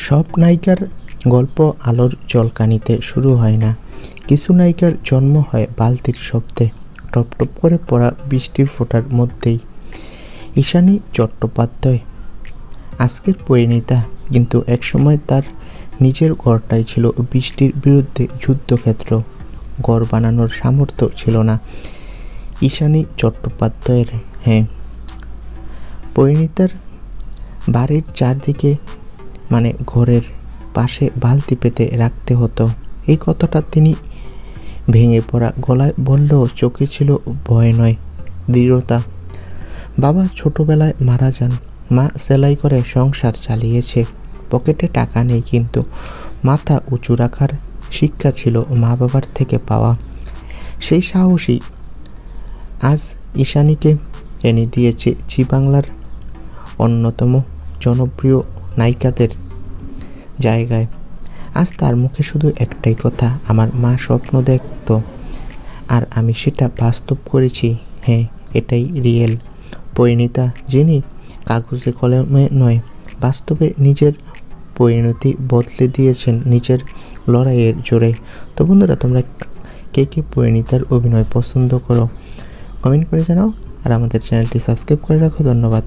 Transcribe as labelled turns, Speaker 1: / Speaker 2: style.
Speaker 1: সব নায়িকার গল্প আলোর ঝলকানিতে শুরু হয় না। কিছু নায়িকার জন্ম হয় বালতির শব্দে, টপ টপ করে পড়া বৃষ্টির ফোঁটার মধ্যেই। ঈশানী চট্টোপাধ্যায় আজকের পরিণীতা, কিন্তু একসময় তার নিজের ঘরটাই ছিল বৃষ্টির বিরুদ্ধে যুদ্ধক্ষেত্র। ঘর বানানোর সামর্থ্য ছিল না ঈশানী চট্টোপাধ্যায়ের। হ্যাঁ, পরিণীতার বাড়ির চারদিকে ঘরের পাশে বালতি পেতে রাখতে হতো। এই কথাটা তিনি ভেঙে পড়া গলায় বললেও চোখে ছিল ভয় নয়, দৃঢ়তা। বাবা ছোটবেলায় মারা যান, মা সেলাই করে সংসার চালিয়েছে। পকেটে টাকা নেই, কিন্তু মাথা উঁচু রাখার শিক্ষা ছিল মা বাবার থেকে পাওয়া। সেই সাহসী আজ ঈশানীকে এনে দিয়েছে জি বাংলার অন্যতম জনপ্রিয় নায়িকাদের জায়গায়। আজ তার মুখে শুধু একটাই কথা, আমার মা স্বপ্ন দেখত আর আমি সেটা বাস্তব করেছি। হ্যাঁ, এটাই রিয়েল পরিণীতা, যিনি কাগজে কলমে নয়, বাস্তবে নিজের পরিণতি বদলে দিয়েছেন নিজের লড়াইয়ের জোরে। তো বন্ধুরা, তোমরা কে কে পরিণীতার অভিনয় পছন্দ করো কমেন্ট করে জানাও, আর আমাদের চ্যানেলটি সাবস্ক্রাইব করে রাখো। ধন্যবাদ।